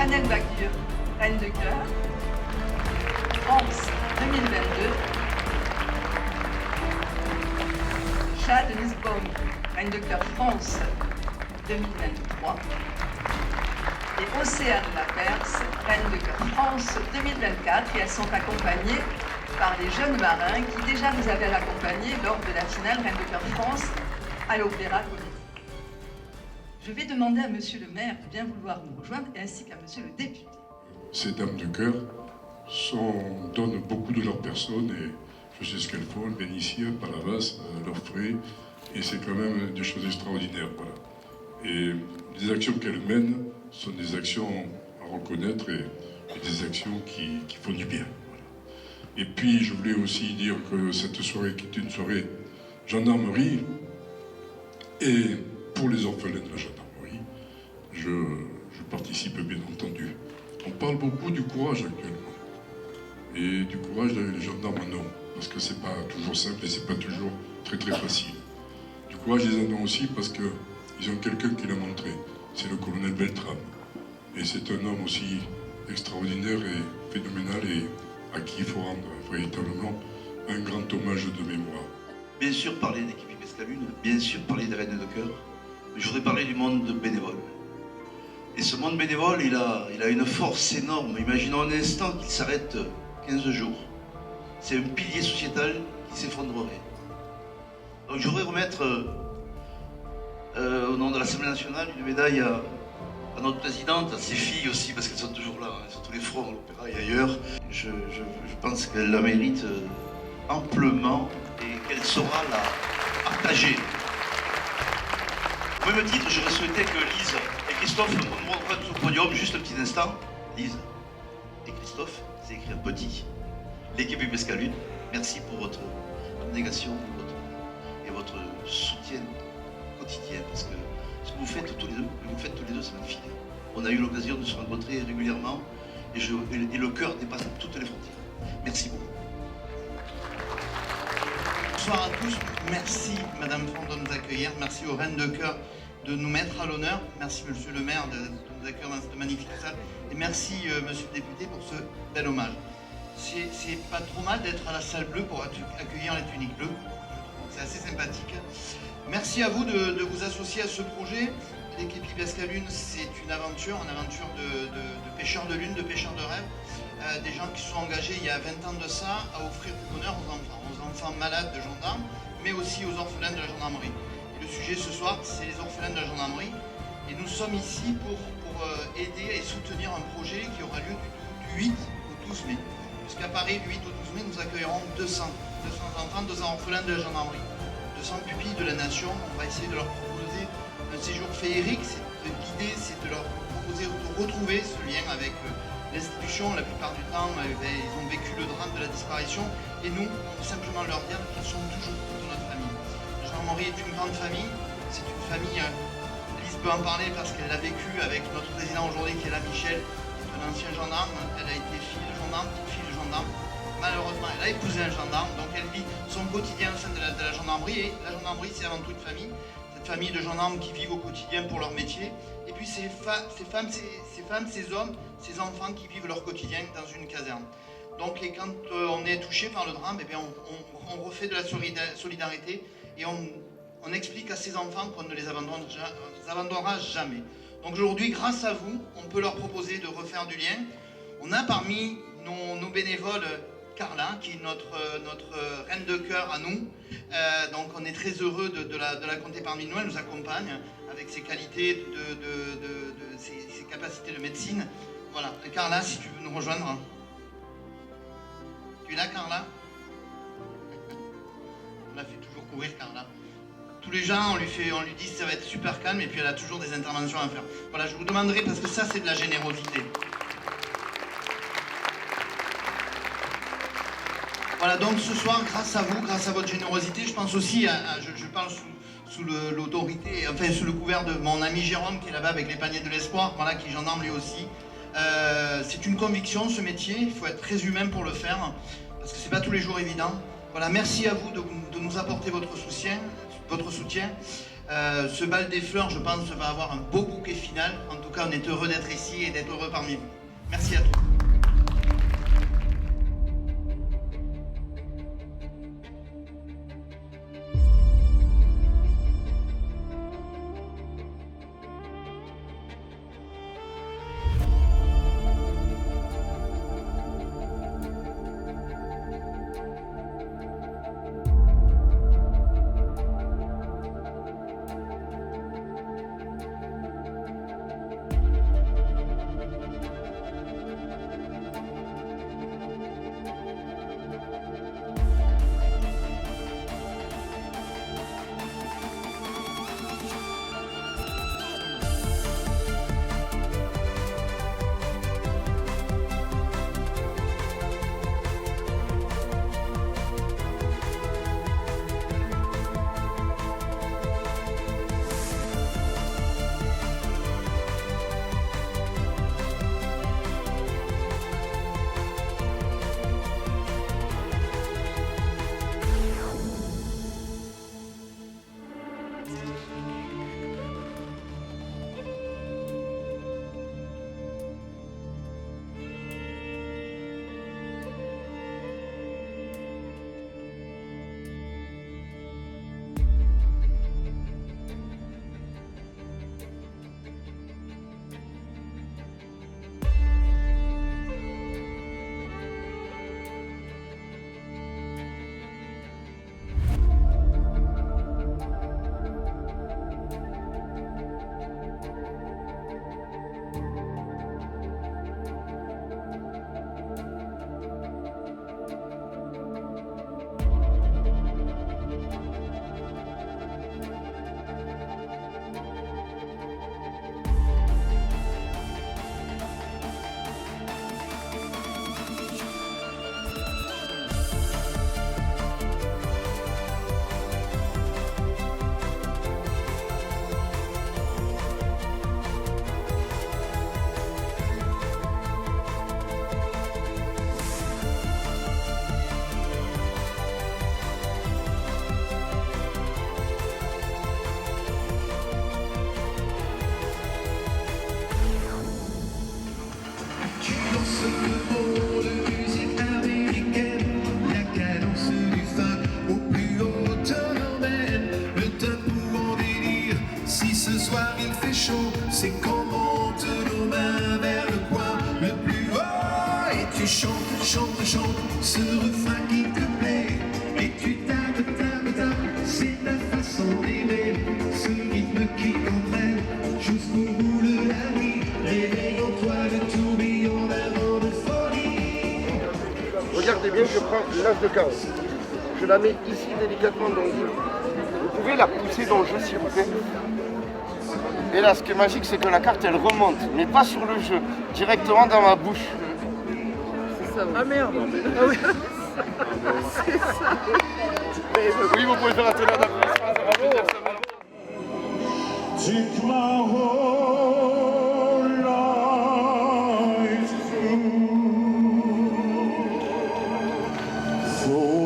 Chanel Bakur, Reine de Cœur. France 2022. Chad Lisbonne, Reine de Cœur France 2023. Et Océane Laperce, Reine de Cœur France 2024. Et elles sont accompagnées par les jeunes marins qui déjà nous avaient accompagnés lors de la finale Reine de Cœur France à l'Opéra Comédie. Je vais demander à Monsieur le maire de bien vouloir nous rejoindre ainsi qu'à Monsieur le député. Ces dames de cœur donnent beaucoup de leur personne et je sais ce qu'elles font, elles viennent ici à Palavas, à leurs frais, et c'est quand même des choses extraordinaires. Voilà. Et les actions qu'elles mènent sont des actions à reconnaître et des actions qui font du bien. Voilà. Et puis je voulais aussi dire que cette soirée qui est une soirée gendarmerie, et pour les orphelins de la gendarmerie, je participe bien entendu. On parle beaucoup du courage actuellement. Et du courage des gendarmes en ont, parce que c'est pas toujours simple et c'est pas toujours très facile. Du courage ils en ont aussi parce qu'ils ont quelqu'un qui l'a montré, c'est le colonel Beltrame. Et c'est un homme aussi extraordinaire et phénoménal et à qui il faut rendre véritablement un grand hommage de mémoire. Bien sûr parler d'équipe Pescalune, bien sûr parler des Reines de Cœur, mais je voudrais parler du monde bénévole. Et ce monde bénévole, il a une force énorme. Imaginons un instant qu'il s'arrête 15 jours. C'est un pilier sociétal qui s'effondrerait. Donc je voudrais remettre, au nom de l'Assemblée nationale, une médaille à notre présidente, à ses filles aussi, parce qu'elles sont toujours là, hein, sur tous les fronts, à l'Opéra et ailleurs. Je pense qu'elle la mérite amplement et qu'elle saura la partager. Au même titre, j'aurais souhaité que Lise et Christophe nous reprennent sur le podium juste un petit instant. Lise et Christophe, c'est écrit en petit. L'équipe Pescalune, merci pour votre abnégation et votre soutien quotidien, parce que ce que vous faites tous les deux, c'est magnifique. On a eu l'occasion de se rencontrer régulièrement et le cœur dépasse toutes les frontières. Merci beaucoup. Bonsoir à tous, merci Madame Fond de nous accueillir, merci aux Reines de Cœur de nous mettre à l'honneur, merci Monsieur le maire de nous accueillir dans cette magnifique salle et merci Monsieur le député pour ce bel hommage. C'est pas trop mal d'être à la salle bleue pour accueillir les tuniques bleues, c'est assez sympathique. Merci à vous de vous associer à ce projet. L'équipe Pescalune, c'est une aventure de pêcheurs de lune, de pêcheurs de rêve, des gens qui se sont engagés il y a 20 ans de ça à offrir du bonheur aux enfants malades de gendarmes, mais aussi aux orphelins de la gendarmerie. Et le sujet ce soir, c'est les orphelins de la gendarmerie. Et nous sommes ici pour aider et soutenir un projet qui aura lieu du 8 au 12 mai. Jusqu'à Paris, du 8 au 12 mai, nous accueillerons 200 enfants, 200 orphelins de la gendarmerie, 200 pupilles de la nation. On va essayer de leur proposer un séjour féerique, c'est de guider, c'est de leur proposer de retrouver ce lien avec l'institution. La plupart du temps, ils ont vécu le drame de la disparition et nous, on veut simplement leur dire qu'ils sont toujours dans notre famille. La gendarmerie est une grande famille, c'est une famille, Lise peut en parler parce qu'elle l'a vécu avec notre président aujourd'hui qui est là, Michel, qui est un ancien gendarme. Elle a été fille de gendarme, petite fille de gendarme. Malheureusement, elle a épousé un gendarme, donc elle vit son quotidien au sein de la gendarmerie. Et la gendarmerie, c'est avant tout une famille. Cette famille de gendarmes qui vivent au quotidien pour leur métier. Et puis ces femmes, ces hommes, ces enfants qui vivent leur quotidien dans une caserne. Donc et quand on est touché par le drame, eh bien, on refait de la solidarité et on explique à ces enfants qu'on ne les abandonnera jamais. Donc aujourd'hui, grâce à vous, on peut leur proposer de refaire du lien. On a parmi nos bénévoles Carla, qui est notre reine de cœur à nous. Donc on est très heureux de la compter parmi nous. Elle nous accompagne avec ses qualités, ses capacités de médecine. Voilà. Carla, si tu veux nous rejoindre. Tu es là, Carla? On la fait toujours courir, Carla. Tous les gens, on lui dit que ça va être super calme et puis elle a toujours des interventions à faire. Voilà, je vous demanderai, parce que ça c'est de la générosité. Voilà, donc ce soir, grâce à vous, grâce à votre générosité, je pense aussi, je parle sous l'autorité, enfin sous le couvert de mon ami Jérôme qui est là-bas avec les paniers de l'espoir, voilà, qui est gendarme lui aussi. C'est une conviction ce métier, il faut être très humain pour le faire, parce que c'est pas tous les jours évident. Voilà, merci à vous de nous apporter votre soutien. Ce bal des fleurs, je pense, va avoir un beau bouquet final. En tout cas, on est heureux d'être ici et d'être heureux parmi vous. Merci à tous. C'est qu'on monte nos mains vers le coin le plus haut et tu chantes, chantes, chantes ce refrain qui te plaît et tu tapes, tapes, tapes, c'est ta façon d'aimer ce rythme qui t'entraîne jusqu'au bout de la nuit, réveille en toi le tourbillon d'un vent de folie. Regardez bien, je prends l'as de carreau. Je la mets ici délicatement dans le jeu. Vous pouvez la pousser dans le jeu s'il vous plaît. Et là, ce qui est magique, c'est que la carte, elle remonte, mais pas sur le jeu, directement dans ma bouche. C'est ça, oui. Ah merde. Ah oui. C'est ça. Oui, vous pouvez faire un tonnerre d'applaudissements, ça va plaisir, ça va. Take my whole life through.